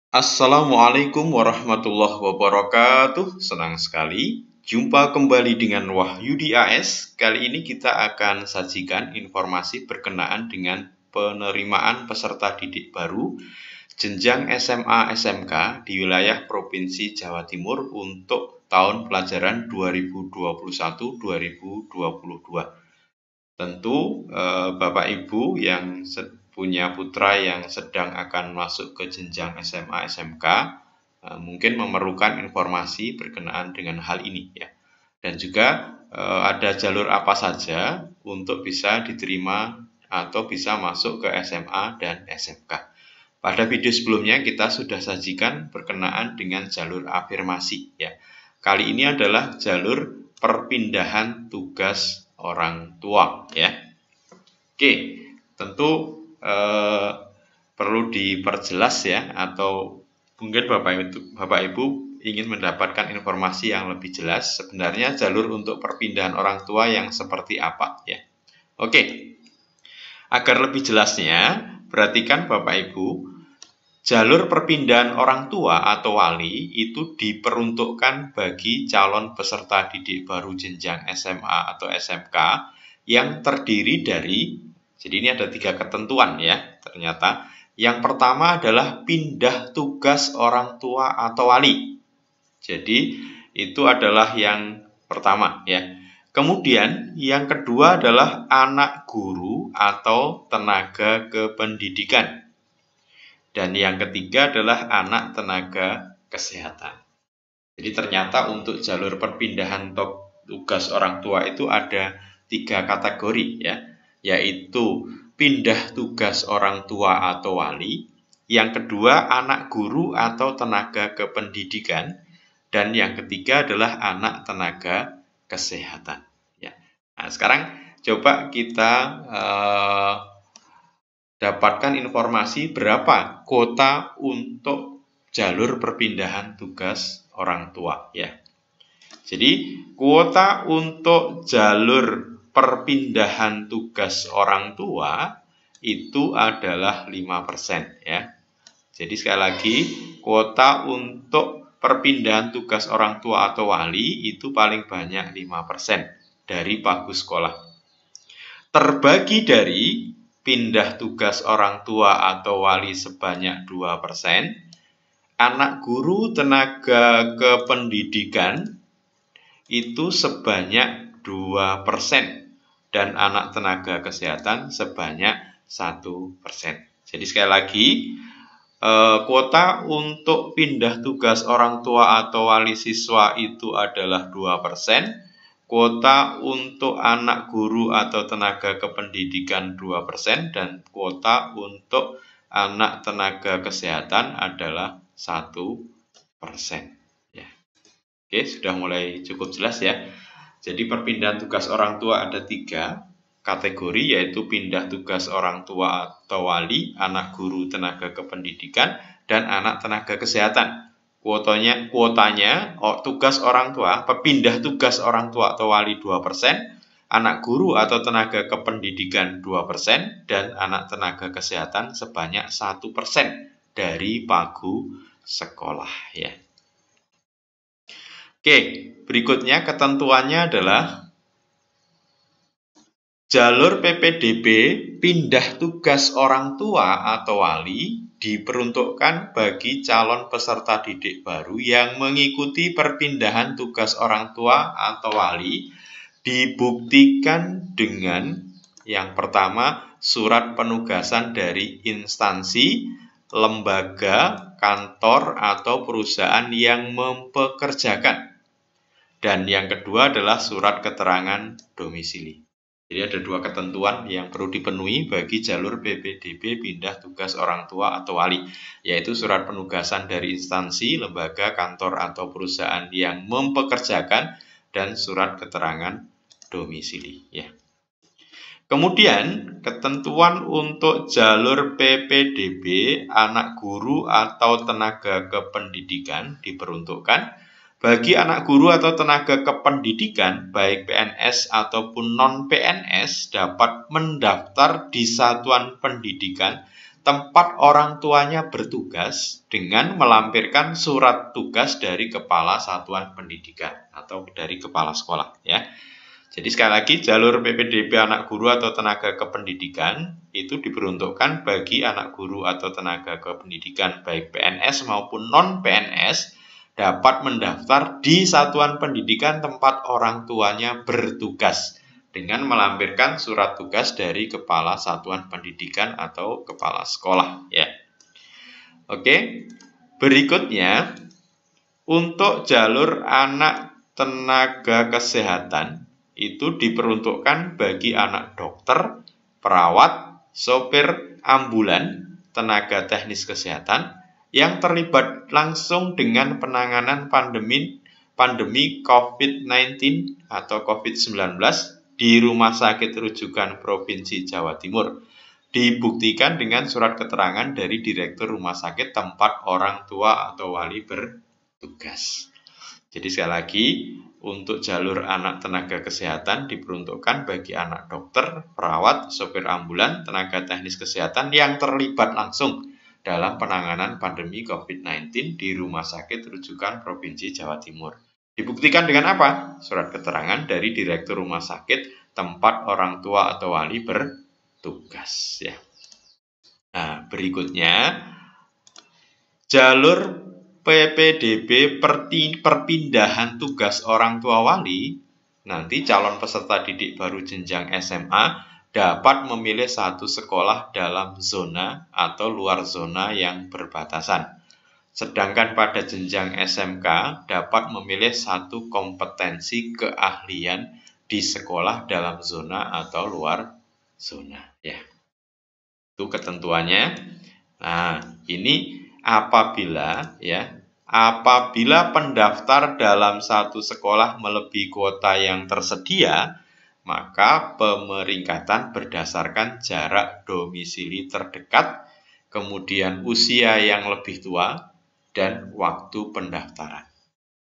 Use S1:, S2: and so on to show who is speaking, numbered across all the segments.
S1: Assalamualaikum warahmatullahi wabarakatuh. Senang sekali jumpa kembali dengan Wahyudi AS. Kali ini kita akan sajikan informasi berkenaan dengan penerimaan peserta didik baru jenjang SMA SMK di wilayah Provinsi Jawa Timur untuk tahun pelajaran 2021-2022. Tentu Bapak Ibu yang punya putra yang sedang akan masuk ke jenjang SMA SMK mungkin memerlukan informasi berkenaan dengan hal ini ya. Dan juga ada jalur apa saja untuk bisa diterima atau bisa masuk ke SMA dan SMK. Pada video sebelumnya kita sudah sajikan berkenaan dengan jalur afirmasi ya. Kali ini adalah jalur perpindahan tugas orang tua ya. Oke, tentu perlu diperjelas ya, atau mungkin Bapak Ibu ingin mendapatkan informasi yang lebih jelas sebenarnya jalur untuk perpindahan orang tua yang seperti apa ya. Oke. Agar lebih jelasnya, perhatikan Bapak Ibu, jalur perpindahan orang tua atau wali itu diperuntukkan bagi calon peserta didik baru jenjang SMA atau SMK yang terdiri dari, jadi ini ada 3 ketentuan ya ternyata. Yang pertama adalah pindah tugas orang tua atau wali. Jadi itu adalah yang pertama ya. Kemudian yang kedua adalah anak guru atau tenaga kependidikan. Dan yang ketiga adalah anak tenaga kesehatan. Jadi ternyata untuk jalur perpindahan tugas orang tua itu ada 3 kategori ya, yaitu pindah tugas orang tua atau wali, yang kedua anak guru atau tenaga kependidikan, dan yang ketiga adalah anak tenaga kesehatan. Ya. Nah, sekarang coba kita dapatkan informasi berapa kuota untuk jalur perpindahan tugas orang tua ya. Jadi kuota untuk jalur perpindahan tugas orang tua itu adalah 5% ya. Jadi sekali lagi, kuota untuk perpindahan tugas orang tua atau wali itu paling banyak 5% dari pagu sekolah. Terbagi dari pindah tugas orang tua atau wali sebanyak 2%, anak guru tenaga kependidikan itu sebanyak 2%, dan anak tenaga kesehatan sebanyak 1%. Jadi sekali lagi, kuota untuk pindah tugas orang tua atau wali siswa itu adalah 2%. Kuota untuk anak guru atau tenaga kependidikan 2%, dan kuota untuk anak tenaga kesehatan adalah 1%. Ya. Oke, sudah mulai cukup jelas ya. Jadi perpindahan tugas orang tua ada 3 kategori, yaitu pindah tugas orang tua atau wali, anak guru tenaga kependidikan, dan anak tenaga kesehatan. Kuotanya tugas orang tua, pindah tugas orang tua atau wali 2%, anak guru atau tenaga kependidikan 2%, dan anak tenaga kesehatan sebanyak 1% dari pagu sekolah ya. Oke, berikutnya ketentuannya adalah jalur PPDB pindah tugas orang tua atau wali diperuntukkan bagi calon peserta didik baru yang mengikuti perpindahan tugas orang tua atau wali dibuktikan dengan yang pertama, surat penugasan dari instansi, lembaga, kantor, atau perusahaan yang mempekerjakan. Dan yang kedua adalah surat keterangan domisili. Jadi ada 2 ketentuan yang perlu dipenuhi bagi jalur PPDB pindah tugas orang tua atau wali, yaitu surat penugasan dari instansi, lembaga, kantor, atau perusahaan yang mempekerjakan, dan surat keterangan domisili ya. Kemudian ketentuan untuk jalur PPDB anak guru atau tenaga kependidikan diperuntukkan bagi anak guru atau tenaga kependidikan, baik PNS ataupun non-PNS, dapat mendaftar di satuan pendidikan tempat orang tuanya bertugas dengan melampirkan surat tugas dari kepala satuan pendidikan atau dari kepala sekolah ya. Jadi sekali lagi jalur PPDB anak guru atau tenaga kependidikan itu diperuntukkan bagi anak guru atau tenaga kependidikan baik PNS maupun non PNS dapat mendaftar di satuan pendidikan tempat orang tuanya bertugas dengan melampirkan surat tugas dari kepala satuan pendidikan atau kepala sekolah ya. Oke, berikutnya untuk jalur anak tenaga kesehatan itu diperuntukkan bagi anak dokter, perawat, sopir ambulan, tenaga teknis kesehatan yang terlibat langsung dengan penanganan pandemi COVID-19 atau COVID-19 di Rumah Sakit Rujukan Provinsi Jawa Timur, dibuktikan dengan surat keterangan dari Direktur Rumah Sakit tempat orang tua atau wali bertugas. Jadi sekali lagi, untuk jalur anak tenaga kesehatan diperuntukkan bagi anak dokter, perawat, sopir ambulan, tenaga teknis kesehatan yang terlibat langsung dalam penanganan pandemi COVID-19 di Rumah Sakit Rujukan Provinsi Jawa Timur. Dibuktikan dengan apa? Surat keterangan dari Direktur Rumah Sakit tempat orang tua atau wali bertugas ya. Nah, berikutnya jalur PPDB perpindahan tugas orang tua wali. Nanti calon peserta didik baru jenjang SMA dapat memilih satu sekolah dalam zona atau luar zona yang berbatasan. Sedangkan pada jenjang SMK dapat memilih satu kompetensi keahlian di sekolah dalam zona atau luar zona ya. Itu ketentuannya. Nah, ini apabila pendaftar dalam satu sekolah melebihi kuota yang tersedia, maka pemeringkatan berdasarkan jarak domisili terdekat, kemudian usia yang lebih tua, dan waktu pendaftaran.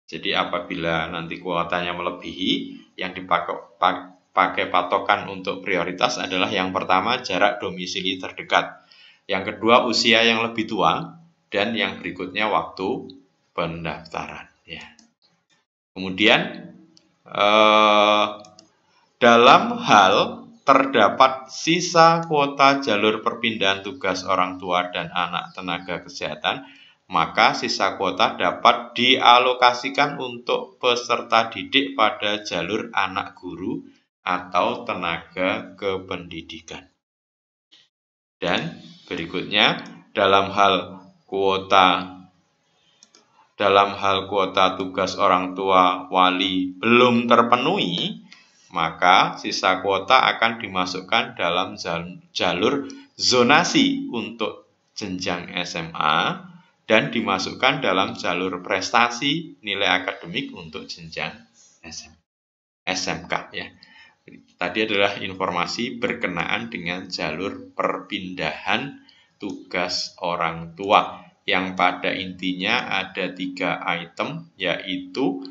S1: Jadi apabila nanti kuotanya melebihi, yang dipakai patokan untuk prioritas adalah yang pertama jarak domisili terdekat, yang kedua usia yang lebih tua, dan yang berikutnya waktu pendaftaran. Ya. Kemudian dalam hal terdapat sisa kuota jalur perpindahan tugas orang tua dan anak tenaga kesehatan, maka sisa kuota dapat dialokasikan untuk peserta didik pada jalur anak guru atau tenaga kependidikan. Dan berikutnya dalam hal kuota tugas orang tua wali belum terpenuhi, maka sisa kuota akan dimasukkan dalam jalur zonasi untuk jenjang SMA dan dimasukkan dalam jalur prestasi nilai akademik untuk jenjang SMK ya. Tadi adalah informasi berkenaan dengan jalur perpindahan tugas orang tua yang pada intinya ada 3 item, yaitu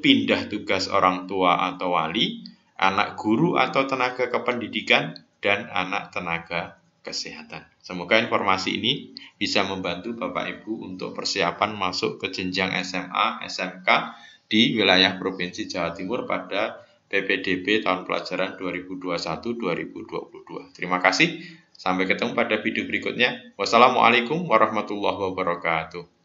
S1: pindah tugas orang tua atau wali, anak guru atau tenaga kependidikan, dan anak tenaga kesehatan. Semoga informasi ini bisa membantu Bapak Ibu untuk persiapan masuk ke jenjang SMA, SMK di wilayah Provinsi Jawa Timur pada PPDB tahun pelajaran 2021-2022. Terima kasih. Sampai ketemu pada video berikutnya. Wassalamualaikum warahmatullahi wabarakatuh.